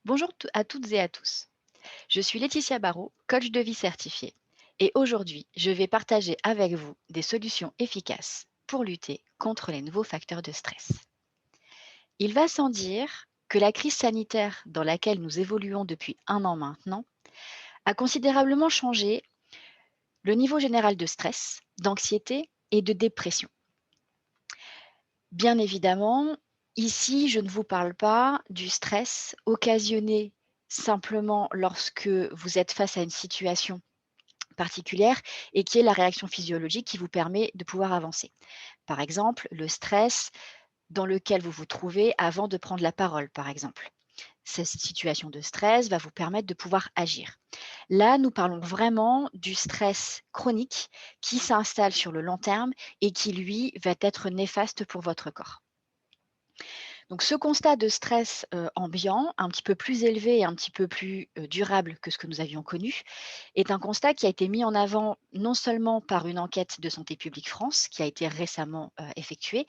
Bonjour à toutes et à tous. Je suis Laetitia Barrault, coach de vie certifiée. Et aujourd'hui, je vais partager avec vous des solutions efficaces pour lutter contre les nouveaux facteurs de stress. Il va sans dire que la crise sanitaire dans laquelle nous évoluons depuis un an maintenant a considérablement changé le niveau général de stress, d'anxiété et de dépression. Bien évidemment, ici, je ne vous parle pas du stress occasionné simplement lorsque vous êtes face à une situation particulière et qui est la réaction physiologique qui vous permet de pouvoir avancer. Par exemple, le stress dans lequel vous vous trouvez avant de prendre la parole, par exemple. Cette situation de stress va vous permettre de pouvoir agir. Là, nous parlons vraiment du stress chronique qui s'installe sur le long terme et qui, lui, va être néfaste pour votre corps. Donc ce constat de stress, ambiant, un petit peu plus élevé et un petit peu plus, durable que ce que nous avions connu, est un constat qui a été mis en avant non seulement par une enquête de Santé publique France qui a été récemment, effectuée,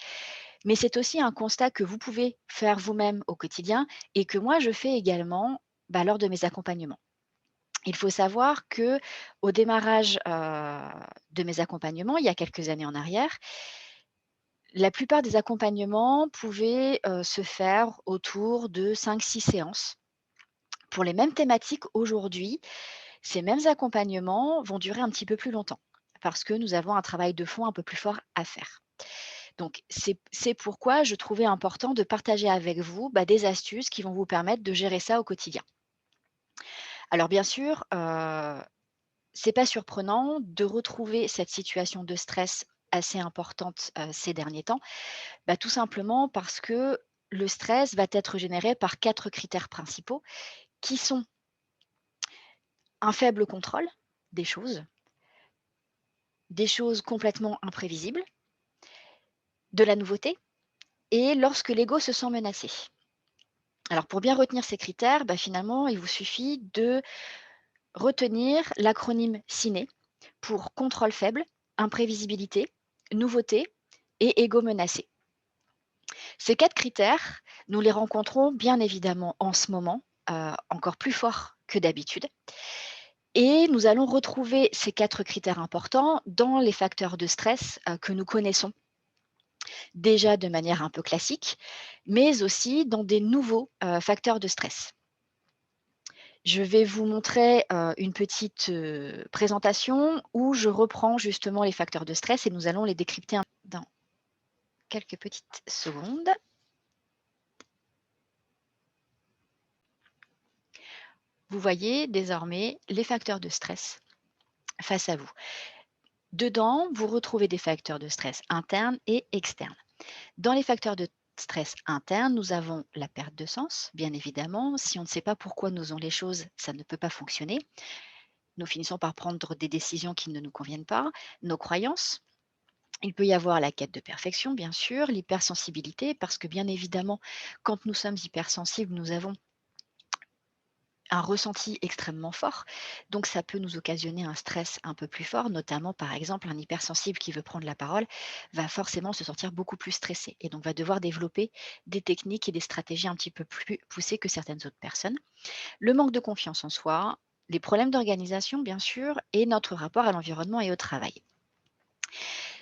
mais c'est aussi un constat que vous pouvez faire vous-même au quotidien et que moi je fais également, lors de mes accompagnements. Il faut savoir que au démarrage, de mes accompagnements, il y a quelques années en arrière, la plupart des accompagnements pouvaient, se faire autour de 5-6 séances. Pour les mêmes thématiques, aujourd'hui, ces mêmes accompagnements vont durer un petit peu plus longtemps parce que nous avons un travail de fond un peu plus fort à faire. Donc c'est pourquoi je trouvais important de partager avec vous, des astuces qui vont vous permettre de gérer ça au quotidien. Alors bien sûr, c'est pas surprenant de retrouver cette situation de stress assez importante, ces derniers temps. Tout simplement parce que le stress va être généré par 4 critères principaux qui sont un faible contrôle des choses complètement imprévisibles, de la nouveauté et lorsque l'ego se sent menacé. Alors pour bien retenir ces critères, finalement, il vous suffit de retenir l'acronyme CINE pour contrôle faible, imprévisibilité, nouveauté et ego menacé. Ces 4 critères, nous les rencontrons bien évidemment en ce moment, encore plus fort que d'habitude et nous allons retrouver ces 4 critères importants dans les facteurs de stress, que nous connaissons déjà de manière un peu classique, mais aussi dans des nouveaux, facteurs de stress. Je vais vous montrer, une petite, présentation où je reprends justement les facteurs de stress et nous allons les décrypter dans quelques petites secondes. Vous voyez désormais les facteurs de stress face à vous. Dedans, vous retrouvez des facteurs de stress internes et externes. Dans les facteurs de stress internes, nous avons la perte de sens, bien évidemment. Si on ne sait pas pourquoi nous faisons les choses, ça ne peut pas fonctionner. Nous finissons par prendre des décisions qui ne nous conviennent pas, nos croyances. Il peut y avoir la quête de perfection, bien sûr, l'hypersensibilité, parce que bien évidemment, quand nous sommes hypersensibles, nous avons un ressenti extrêmement fort. Donc ça peut nous occasionner un stress un peu plus fort, notamment par exemple un hypersensible qui veut prendre la parole va forcément se sentir beaucoup plus stressé et donc va devoir développer des techniques et des stratégies un petit peu plus poussées que certaines autres personnes. Le manque de confiance en soi, les problèmes d'organisation bien sûr et notre rapport à l'environnement et au travail.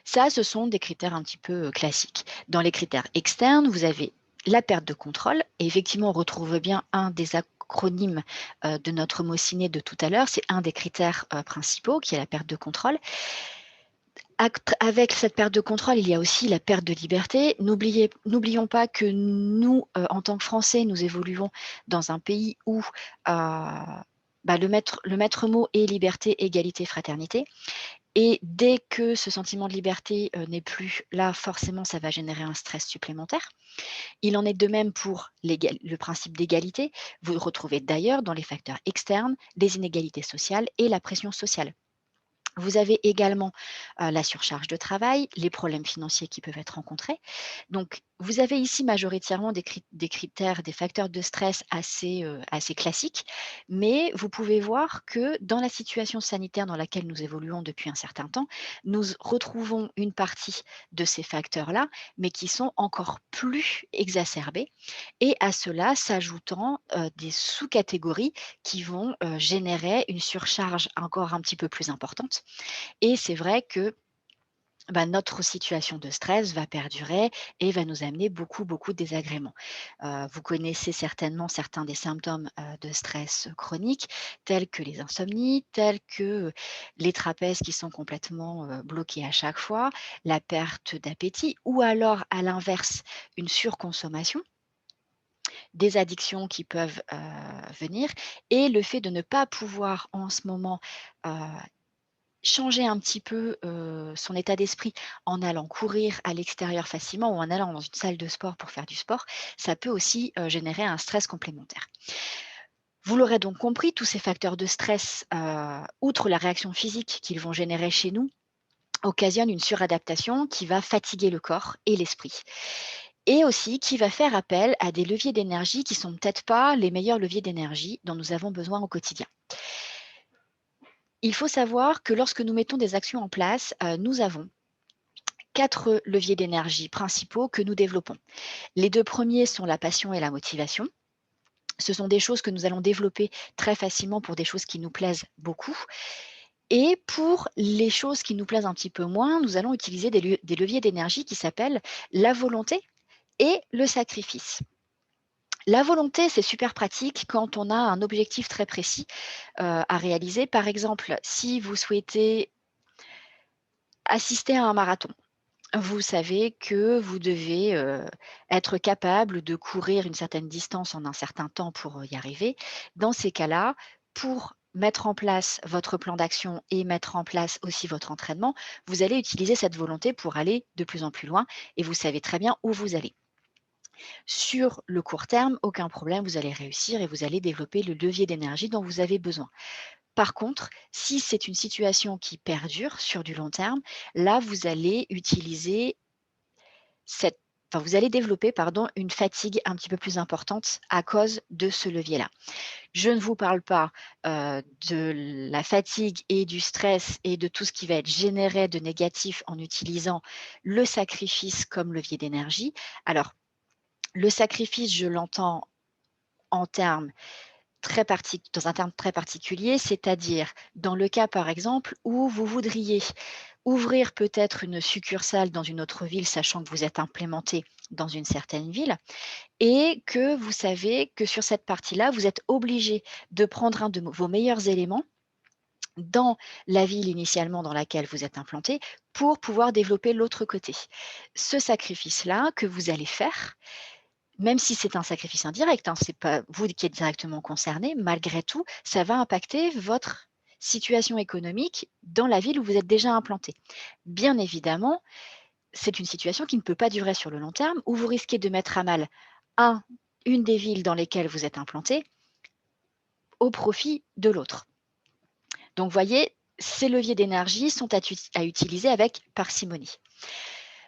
Ça, ce sont des critères un petit peu classiques. Dans les critères externes, vous avez la perte de contrôle et effectivement, on retrouve bien un des acronymes, de notre mot ciné de tout à l'heure. C'est un des critères, principaux qui est la perte de contrôle. Act avec cette perte de contrôle, il y a aussi la perte de liberté. N'oublions pas que nous, en tant que Français, nous évoluons dans un pays où, le maître mot est liberté, égalité, fraternité. Et dès que ce sentiment de liberté, n'est plus là, forcément, ça va générer un stress supplémentaire. Il en est de même pour le principe d'égalité. Vous le retrouvez d'ailleurs dans les facteurs externes, les inégalités sociales et la pression sociale. Vous avez également, la surcharge de travail, les problèmes financiers qui peuvent être rencontrés. Donc Vous avez ici majoritairement des critères, des facteurs de stress assez classiques, mais vous pouvez voir que dans la situation sanitaire dans laquelle nous évoluons depuis un certain temps, nous retrouvons une partie de ces facteurs-là, mais qui sont encore plus exacerbés et à cela s'ajoutant, des sous-catégories qui vont, générer une surcharge encore un petit peu plus importante et c'est vrai que bah, notre situation de stress va perdurer et va nous amener beaucoup, beaucoup de désagréments. Vous connaissez certainement certains des symptômes, de stress chronique, tels que les insomnies, tels que les trapèzes qui sont complètement, bloqués à chaque fois, la perte d'appétit ou alors à l'inverse, une surconsommation, des addictions qui peuvent, venir et le fait de ne pas pouvoir en ce moment, heu changer un petit peu, son état d'esprit en allant courir à l'extérieur facilement ou en allant dans une salle de sport pour faire du sport, ça peut aussi, générer un stress complémentaire. Vous l'aurez donc compris, tous ces facteurs de stress, outre la réaction physique qu'ils vont générer chez nous, occasionnent une suradaptation qui va fatiguer le corps et l'esprit et aussi qui va faire appel à des leviers d'énergie qui sont peut-être pas les meilleurs leviers d'énergie dont nous avons besoin au quotidien. Il faut savoir que lorsque nous mettons des actions en place, nous avons 4 leviers d'énergie principaux que nous développons. Les 2 premiers sont la passion et la motivation. Ce sont des choses que nous allons développer très facilement pour des choses qui nous plaisent beaucoup et pour les choses qui nous plaisent un petit peu moins, nous allons utiliser des leviers d'énergie qui s'appellent la volonté et le sacrifice. La volonté, c'est super pratique quand on a un objectif très précis, à réaliser. Par exemple, si vous souhaitez assister à un marathon. Vous savez que vous devez, être capable de courir une certaine distance en un certain temps pour, y arriver. Dans ces cas-là, pour mettre en place votre plan d'action et mettre en place aussi votre entraînement, vous allez utiliser cette volonté pour aller de plus en plus loin et vous savez très bien où vous allez. Sur le court terme, aucun problème, vous allez réussir et vous allez développer le levier d'énergie dont vous avez besoin. Par contre, si c'est une situation qui perdure sur du long terme, là, vous allez utiliser cette vous allez développer, pardon, une fatigue un petit peu plus importante à cause de ce levier-là. Je ne vous parle pas, de la fatigue et du stress et de tout ce qui va être généré de négatif en utilisant le sacrifice comme levier d'énergie. Alors, le sacrifice, je l'entends en termes dans un terme très particulier, c'est-à-dire dans le cas, par exemple, où vous voudriez ouvrir peut-être une succursale dans une autre ville, sachant que vous êtes implémenté dans une certaine ville et que vous savez que sur cette partie-là, vous êtes obligé de prendre un de vos meilleurs éléments dans la ville initialement dans laquelle vous êtes implanté pour pouvoir développer l'autre côté. Ce sacrifice-là que vous allez faire, même si c'est un sacrifice indirect, hein, c'est pas vous qui êtes directement concerné, malgré tout, ça va impacter votre situation économique dans la ville où vous êtes déjà implanté. Bien évidemment, c'est une situation qui ne peut pas durer sur le long terme, où vous risquez de mettre à mal un une des villes dans lesquelles vous êtes implanté, au profit de l'autre. Donc vous voyez, ces leviers d'énergie sont à utiliser avec parcimonie.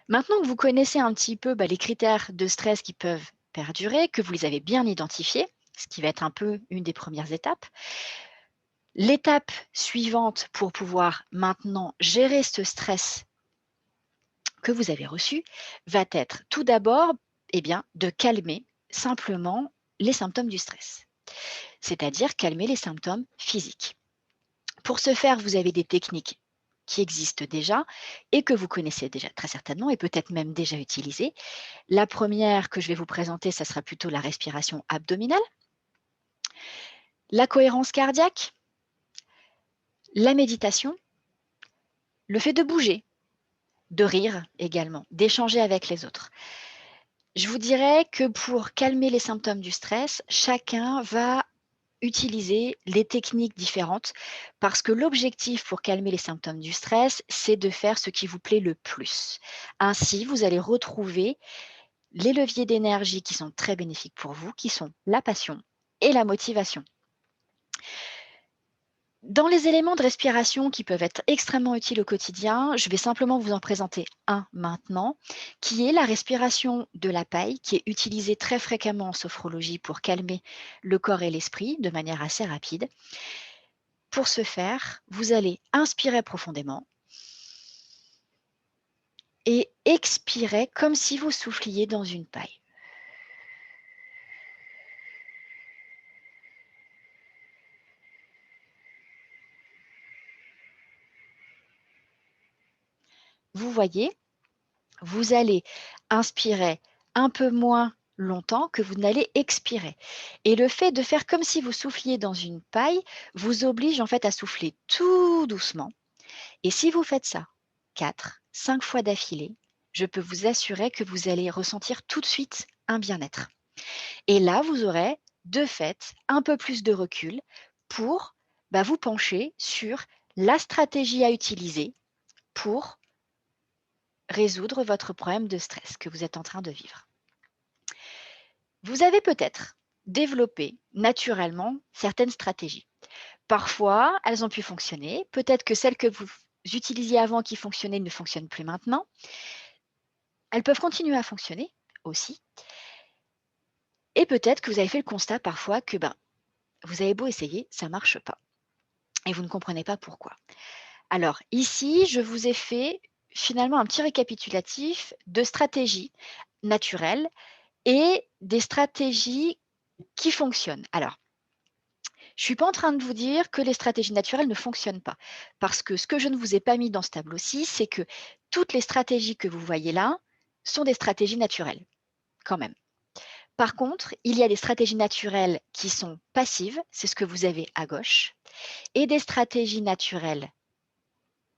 Maintenant que vous connaissez un petit peu, les critères de stress qui peuvent perdurer, que vous les avez bien identifiés, ce qui va être un peu une des premières étapes, l'étape suivante pour pouvoir maintenant gérer ce stress que vous avez reçu va être tout d'abord, de calmer simplement les symptômes du stress, c'est-à-dire calmer les symptômes physiques. Pour ce faire, vous avez des techniques qui existent déjà et que vous connaissez déjà très certainement et peut-être même déjà utilisées. La première que je vais vous présenter, ça sera plutôt la respiration abdominale, la cohérence cardiaque, la méditation, le fait de bouger, de rire également, d'échanger avec les autres. Je vous dirais que pour calmer les symptômes du stress, chacun va utiliser les techniques différentes parce que l'objectif pour calmer les symptômes du stress, c'est de faire ce qui vous plaît le plus. Ainsi, vous allez retrouver les leviers d'énergie qui sont très bénéfiques pour vous, qui sont la passion et la motivation. Dans les éléments de respiration qui peuvent être extrêmement utiles au quotidien, je vais simplement vous en présenter un maintenant, qui est la respiration de la paille, qui est utilisée très fréquemment en sophrologie pour calmer le corps et l'esprit de manière assez rapide. Pour ce faire, vous allez inspirer profondément et expirer comme si vous souffliez dans une paille. Vous voyez, vous allez inspirer un peu moins longtemps que vous n'allez expirer. Et le fait de faire comme si vous souffliez dans une paille vous oblige en fait à souffler tout doucement. Et si vous faites ça 4, 5 fois d'affilée, je peux vous assurer que vous allez ressentir tout de suite un bien-être. Et là, vous aurez de fait un peu plus de recul pour vous pencher sur la stratégie à utiliser pour résoudre votre problème de stress que vous êtes en train de vivre. Vous avez peut-être développé naturellement certaines stratégies. Parfois, elles ont pu fonctionner. Peut-être que celles que vous utilisiez avant qui fonctionnaient ne fonctionnent plus maintenant. Elles peuvent continuer à fonctionner aussi. Et peut-être que vous avez fait le constat parfois que vous avez beau essayer, ça ne marche pas. Et vous ne comprenez pas pourquoi. Alors ici, je vous ai fait finalement un petit récapitulatif de stratégies naturelles et des stratégies qui fonctionnent. Alors, je ne suis pas en train de vous dire que les stratégies naturelles ne fonctionnent pas. Parce que ce que je ne vous ai pas mis dans ce tableau-ci, c'est que toutes les stratégies que vous voyez là sont des stratégies naturelles, quand même. Par contre, il y a des stratégies naturelles qui sont passives, c'est ce que vous avez à gauche, et des stratégies naturelles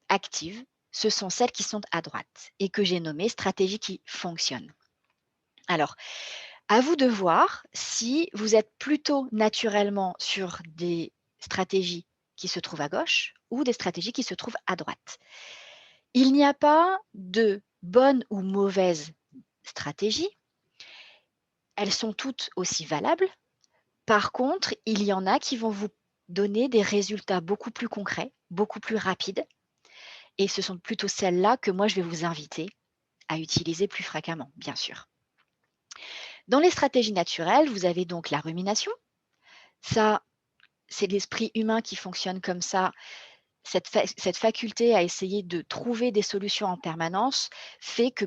actives, ce sont celles qui sont à droite et que j'ai nommées stratégies qui fonctionnent. Alors, à vous de voir si vous êtes plutôt naturellement sur des stratégies qui se trouvent à gauche ou des stratégies qui se trouvent à droite. Il n'y a pas de bonne ou mauvaise stratégie. Elles sont toutes aussi valables. Par contre, il y en a qui vont vous donner des résultats beaucoup plus concrets, beaucoup plus rapides. Et ce sont plutôt celles-là que moi, je vais vous inviter à utiliser plus fréquemment, bien sûr. Dans les stratégies naturelles, vous avez donc la rumination. Ça, c'est l'esprit humain qui fonctionne comme ça. Cette faculté à essayer de trouver des solutions en permanence fait que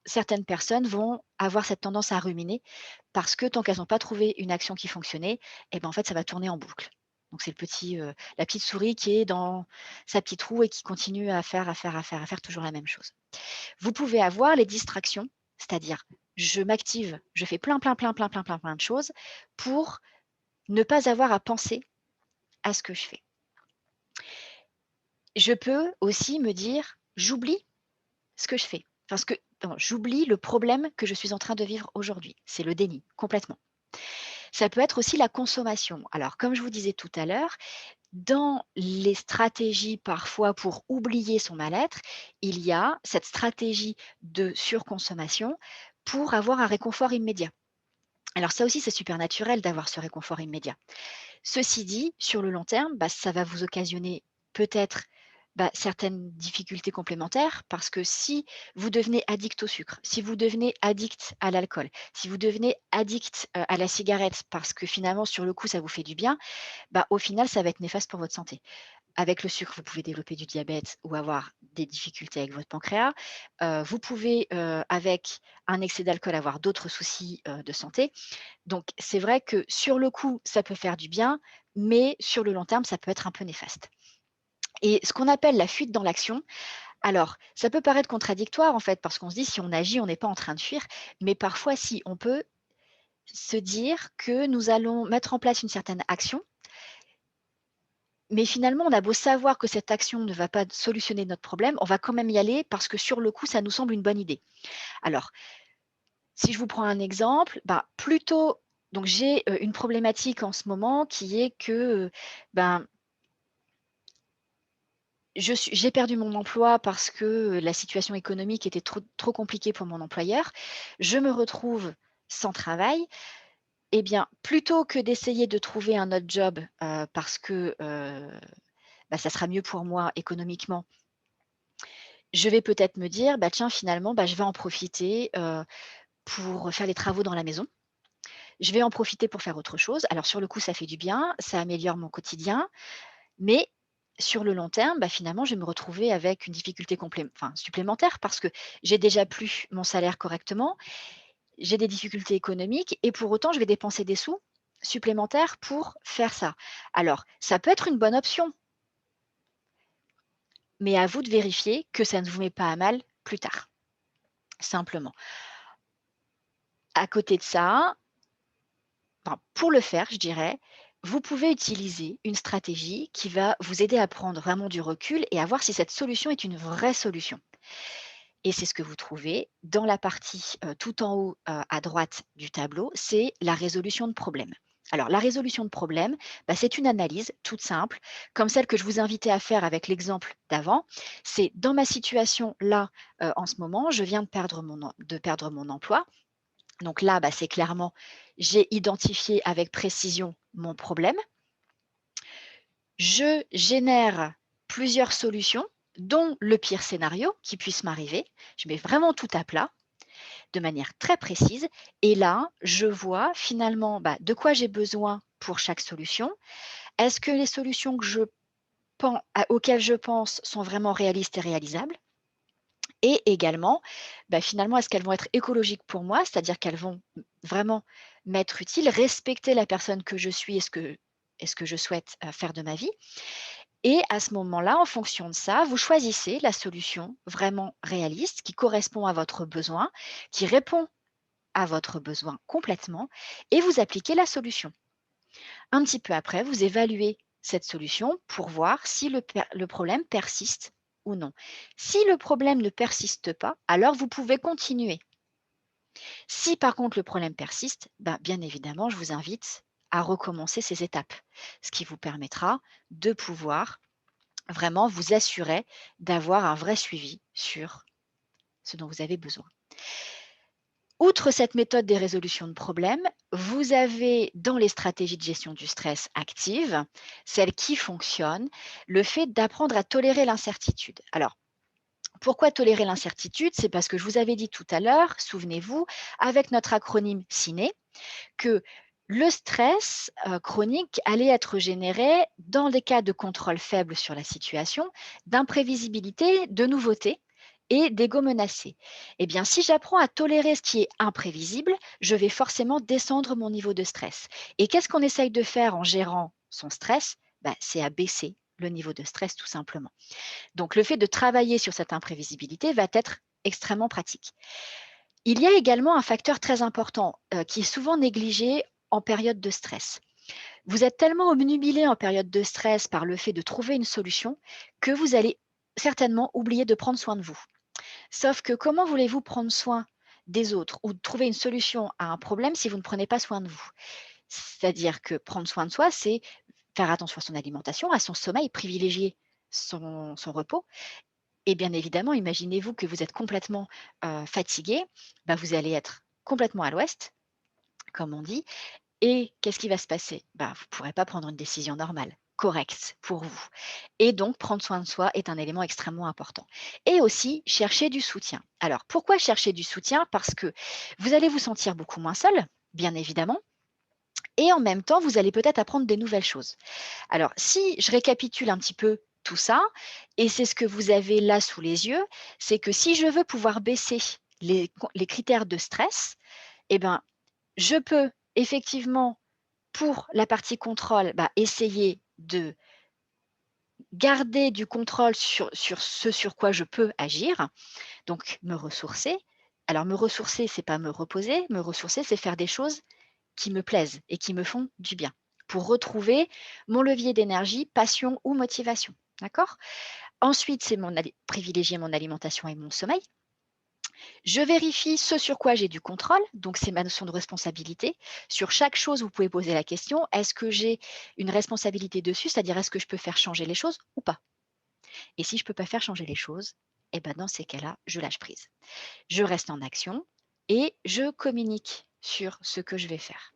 certaines personnes vont avoir cette tendance à ruminer parce que tant qu'elles n'ont pas trouvé une action qui fonctionnait, en fait, ça va tourner en boucle. Donc c'est la petite souris qui est dans sa petite roue et qui continue à faire toujours la même chose. Vous pouvez avoir les distractions, c'est-à-dire je m'active, je fais plein de choses pour ne pas avoir à penser à ce que je fais. Je peux aussi me dire: «J'oublie ce que je fais». Parce que non, j'oublie le problème que je suis en train de vivre aujourd'hui. C'est le déni, complètement. Ça peut être aussi la consommation. Alors, comme je vous disais tout à l'heure, dans les stratégies parfois pour oublier son mal-être, il y a cette stratégie de surconsommation pour avoir un réconfort immédiat. Alors ça aussi, c'est super naturel d'avoir ce réconfort immédiat. Ceci dit, sur le long terme, ça va vous occasionner peut-être certaines difficultés complémentaires parce que si vous devenez addict au sucre, si vous devenez addict à l'alcool, si vous devenez addict à la cigarette parce que finalement sur le coup ça vous fait du bien, au final ça va être néfaste pour votre santé. Avec le sucre, vous pouvez développer du diabète ou avoir des difficultés avec votre pancréas. Vous pouvez, avec un excès d'alcool, avoir d'autres soucis de santé. Donc c'est vrai que sur le coup, ça peut faire du bien, mais sur le long terme, ça peut être un peu néfaste. Et ce qu'on appelle la fuite dans l'action, alors ça peut paraître contradictoire en fait, parce qu'on se dit: «Si on agit, on n'est pas en train de fuir», mais parfois si, on peut se dire que nous allons mettre en place une certaine action, mais finalement, on a beau savoir que cette action ne va pas solutionner notre problème, on va quand même y aller parce que sur le coup, ça nous semble une bonne idée. Alors, si je vous prends un exemple, plutôt donc j'ai, une problématique en ce moment qui est que, ben, j'ai perdu mon emploi parce que, la situation économique était trop compliquée pour mon employeur. Je me retrouve sans travail. Eh bien, plutôt que d'essayer de trouver un autre job, parce que, bah, ça sera mieux pour moi économiquement. Je vais peut-être me dire: «Bah, tiens, finalement, bah, je vais en profiter, pour faire les travaux dans la maison. Je vais en profiter pour faire autre chose». Alors sur le coup, ça fait du bien, ça améliore mon quotidien, mais sur le long terme, bah, finalement, je vais me retrouver avec une difficulté supplémentaire parce que j'ai déjà plus mon salaire correctement, j'ai des difficultés économiques et pour autant, je vais dépenser des sous supplémentaires pour faire ça. Alors, ça peut être une bonne option, mais à vous de vérifier que ça ne vous met pas à mal plus tard, simplement. À côté de ça, pour le faire, je dirais, vous pouvez utiliser une stratégie qui va vous aider à prendre vraiment du recul et à voir si cette solution est une vraie solution. Et c'est ce que vous trouvez dans la partie tout en haut à droite du tableau, c'est la résolution de problèmes. Alors, la résolution de problèmes, bah, c'est une analyse toute simple, comme celle que je vous invitais à faire avec l'exemple d'avant. C'est dans ma situation là, en ce moment, je viens de perdre mon emploi. Donc là, bah, c'est clairement, j'ai identifié avec précision mon problème. Je génère plusieurs solutions, dont le pire scénario qui puisse m'arriver. Je mets vraiment tout à plat, de manière très précise. Et là, je vois finalement de quoi j'ai besoin pour chaque solution. Est-ce que les solutions auxquelles je pense sont vraiment réalistes et réalisables? Et également, finalement, est-ce qu'elles vont être écologiques pour moi? C'est-à-dire qu'elles vont vraiment m'être utiles, respecter la personne que je suis et ce que je souhaite faire de ma vie. Et à ce moment-là, en fonction de ça, vous choisissez la solution vraiment réaliste qui correspond à votre besoin, qui répond à votre besoin complètement et vous appliquez la solution. Un petit peu après, vous évaluez cette solution pour voir si le problème persiste ou non. Si le problème ne persiste pas, alors vous pouvez continuer. Si par contre le problème persiste, bien évidemment, je vous invite à recommencer ces étapes, ce qui vous permettra de pouvoir vraiment vous assurer d'avoir un vrai suivi sur ce dont vous avez besoin. Outre cette méthode des résolutions de problèmes, vous avez dans les stratégies de gestion du stress actives, celles qui fonctionnent, le fait d'apprendre à tolérer l'incertitude. Alors, pourquoi tolérer l'incertitude? C'est parce que je vous avais dit tout à l'heure, souvenez-vous, avec notre acronyme CINE, que le stress chronique allait être généré dans des cas de contrôle faible sur la situation, d'imprévisibilité, de nouveautés et d'ego menacé. Eh bien, si j'apprends à tolérer ce qui est imprévisible, je vais forcément descendre mon niveau de stress. Et qu'est-ce qu'on essaye de faire en gérant son stress? C'est abaisser le niveau de stress tout simplement. Donc, le fait de travailler sur cette imprévisibilité va être extrêmement pratique. Il y a également un facteur très important qui est souvent négligé en période de stress. Vous êtes tellement obnubilé en période de stress par le fait de trouver une solution que vous allez certainement oublier de prendre soin de vous. Sauf que comment voulez-vous prendre soin des autres ou trouver une solution à un problème si vous ne prenez pas soin de vous? C'est-à-dire que prendre soin de soi, c'est faire attention à son alimentation, à son sommeil, privilégier son repos. Et bien évidemment, imaginez-vous que vous êtes complètement fatigué, vous allez être complètement à l'ouest, comme on dit. Et qu'est-ce qui va se passer? Vous ne pourrez pas prendre une décision normale, correcte pour vous. Et donc, prendre soin de soi est un élément extrêmement important. Et aussi, chercher du soutien. Alors, pourquoi chercher du soutien? Parce que vous allez vous sentir beaucoup moins seul, bien évidemment. Et en même temps, vous allez peut-être apprendre des nouvelles choses. Alors, si je récapitule un petit peu tout ça, et c'est ce que vous avez là sous les yeux, c'est que si je veux pouvoir baisser les critères de stress, eh ben, je peux effectivement, pour la partie contrôle, essayer de garder du contrôle sur ce sur quoi je peux agir, donc me ressourcer. Alors me ressourcer, c'est pas me reposer, me ressourcer, c'est faire des choses qui me plaisent et qui me font du bien, pour retrouver mon levier d'énergie, passion ou motivation. D'accord? Ensuite, c'est privilégier mon alimentation et mon sommeil. Je vérifie ce sur quoi j'ai du contrôle, donc c'est ma notion de responsabilité. Sur chaque chose, vous pouvez poser la question, est-ce que j'ai une responsabilité dessus? C'est-à-dire, est-ce que je peux faire changer les choses ou pas? Et si je ne peux pas faire changer les choses, eh ben dans ces cas-là, je lâche prise. Je reste en action et je communique sur ce que je vais faire.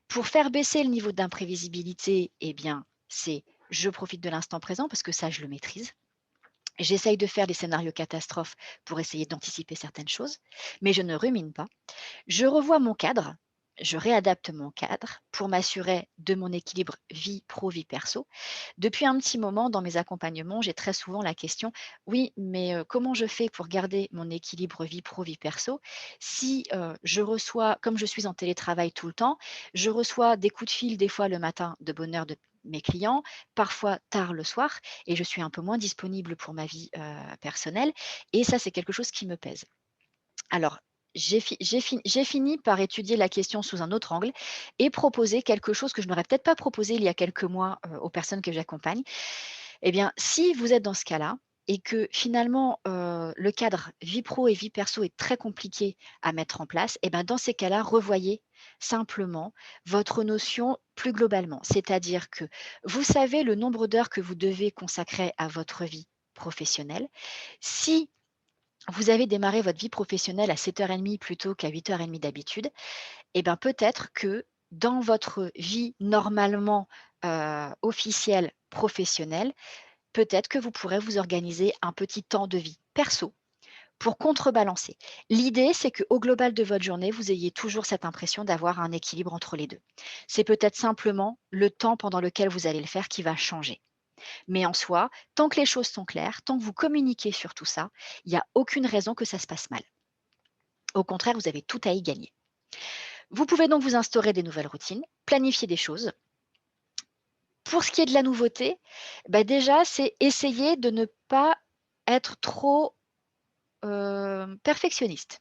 Pour faire baisser le niveau d'imprévisibilité, eh bien, c'est je profite de l'instant présent parce que ça, je le maîtrise. J'essaye de faire des scénarios catastrophes pour essayer d'anticiper certaines choses, mais je ne rumine pas. Je revois mon cadre, je réadapte mon cadre pour m'assurer de mon équilibre vie pro, vie perso. Depuis un petit moment, dans mes accompagnements, j'ai très souvent la question: «Oui, mais comment je fais pour garder mon équilibre vie pro, vie perso si, je reçois comme je suis en télétravail tout le temps, je reçois des coups de fil des fois le matin de bonne heure de mes clients, parfois tard le soir et je suis un peu moins disponible pour ma vie, personnelle et ça, c'est quelque chose qui me pèse». Alors, j'ai fini par étudier la question sous un autre angle et proposer quelque chose que je n'aurais peut-être pas proposé il y a quelques mois, aux personnes que j'accompagne. Eh bien, si vous êtes dans ce cas-là et que finalement, le cadre vie pro et vie perso est très compliqué à mettre en place, eh ben, dans ces cas-là, revoyez simplement votre notion plus globalement. C'est-à-dire que vous savez le nombre d'heures que vous devez consacrer à votre vie professionnelle. Si vous avez démarré votre vie professionnelle à 7h30 plutôt qu'à 8h30 d'habitude, et ben, peut-être que dans votre vie normalement, officielle, professionnelle, peut-être que vous pourrez vous organiser un petit temps de vie perso pour contrebalancer. L'idée, c'est qu'au global de votre journée, vous ayez toujours cette impression d'avoir un équilibre entre les 2. C'est peut-être simplement le temps pendant lequel vous allez le faire qui va changer. Mais en soi, tant que les choses sont claires, tant que vous communiquez sur tout ça, il y a aucune raison que ça se passe mal. Au contraire, vous avez tout à y gagner. Vous pouvez donc vous instaurer des nouvelles routines, planifier des choses. Pour ce qui est de la nouveauté, bah, déjà, c'est essayer de ne pas être trop, perfectionniste.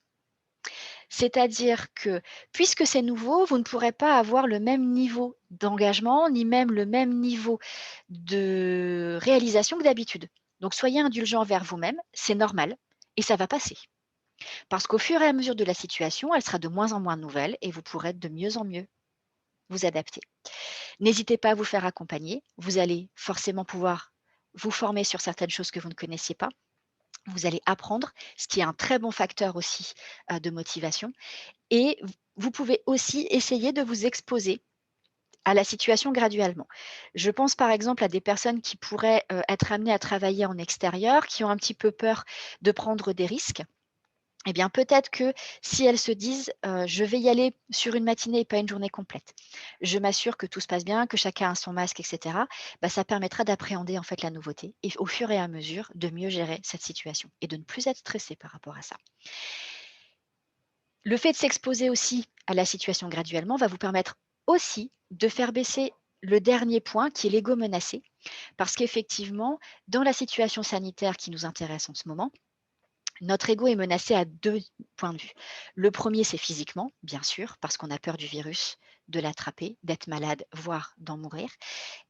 C'est-à-dire que, puisque c'est nouveau, vous ne pourrez pas avoir le même niveau d'engagement, ni même le même niveau de réalisation que d'habitude. Donc soyez indulgent envers vous-même, c'est normal et ça va passer. Parce qu'au fur et à mesure de la situation, elle sera de moins en moins nouvelle et vous pourrez de mieux en mieux vous adapter. N'hésitez pas à vous faire accompagner. Vous allez forcément pouvoir vous former sur certaines choses que vous ne connaissiez pas. Vous allez apprendre, ce qui est un très bon facteur aussi, de motivation et vous pouvez aussi essayer de vous exposer à la situation graduellement. Je pense par exemple à des personnes qui pourraient, être amenées à travailler en extérieur, qui ont un petit peu peur de prendre des risques. Eh bien, peut-être que si elles se disent, «Je vais y aller sur une matinée et pas une journée complète. Je m'assure que tout se passe bien, que chacun a son masque et cetera», bah, ça permettra d'appréhender en fait la nouveauté et au fur et à mesure de mieux gérer cette situation et de ne plus être stressé par rapport à ça. Le fait de s'exposer aussi à la situation graduellement va vous permettre aussi de faire baisser le dernier point qui est l'ego menacé. Parce qu'effectivement, dans la situation sanitaire qui nous intéresse en ce moment, notre ego est menacé à 2 points de vue. Le premier, c'est physiquement, bien sûr, parce qu'on a peur du virus, de l'attraper, d'être malade, voire d'en mourir.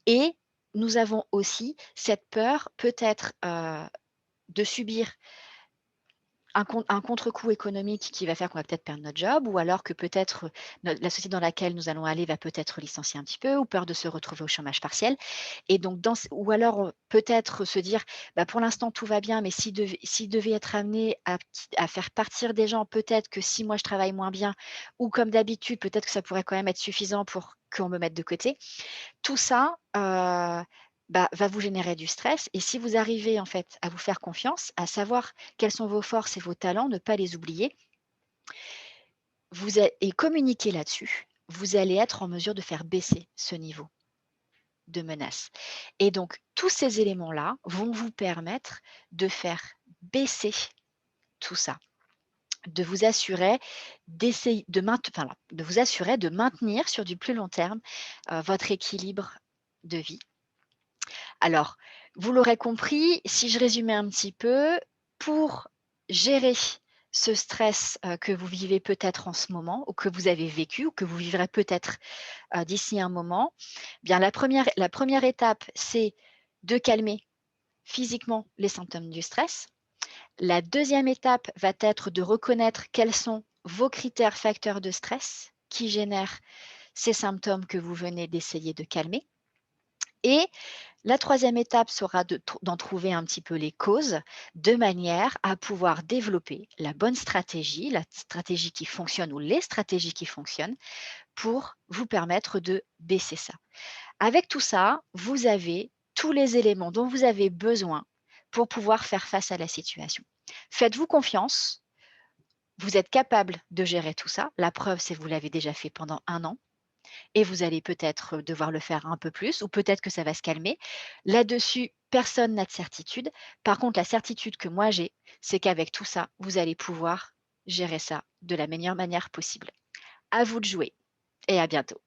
Et nous avons aussi cette peur peut-être, de subir un contre-coup économique qui va faire qu'on va peut-être perdre notre job ou alors que peut-être, la société dans laquelle nous allons aller va peut-être licencier un petit peu ou peur de se retrouver au chômage partiel et donc dans ce ou alors, peut-être se dire: «Bah, pour l'instant tout va bien, mais s'il devait être amené à faire partir des gens, peut-être que si moi je travaille moins bien ou comme d'habitude, peut-être que ça pourrait quand même être suffisant pour qu'on me mette de côté». Tout ça, bah, va vous générer du stress et si vous arrivez en fait à vous faire confiance, à savoir quelles sont vos forces et vos talents, ne pas les oublier, vous a et communiquer là-dessus, vous allez être en mesure de faire baisser ce niveau de menace et donc tous ces éléments-là vont vous permettre de faire baisser tout ça, de vous assurer d'essayer de vous assurer de maintenir sur du plus long terme, votre équilibre de vie. Alors, vous l'aurez compris, si je résumais un petit peu, pour gérer ce stress, que vous vivez peut-être en ce moment ou que vous avez vécu ou que vous vivrez peut-être, d'ici un moment, bien la première étape, c'est de calmer physiquement les symptômes du stress. La deuxième étape va être de reconnaître quels sont vos critères facteurs de stress qui génèrent ces symptômes que vous venez d'essayer de calmer et la troisième étape sera d'en trouver un petit peu les causes, de manière à pouvoir développer la bonne stratégie, la stratégie qui fonctionne ou les stratégies qui fonctionnent pour vous permettre de baisser ça. Avec tout ça, vous avez tous les éléments dont vous avez besoin pour pouvoir faire face à la situation. Faites-vous confiance, vous êtes capable de gérer tout ça. La preuve, c'est que vous l'avez déjà fait pendant 1 an et vous allez peut-être devoir le faire un peu plus ou peut-être que ça va se calmer. Là-dessus, personne n'a de certitude. Par contre, la certitude que moi j'ai, c'est qu'avec tout ça, vous allez pouvoir gérer ça de la meilleure manière possible. À vous de jouer et à bientôt.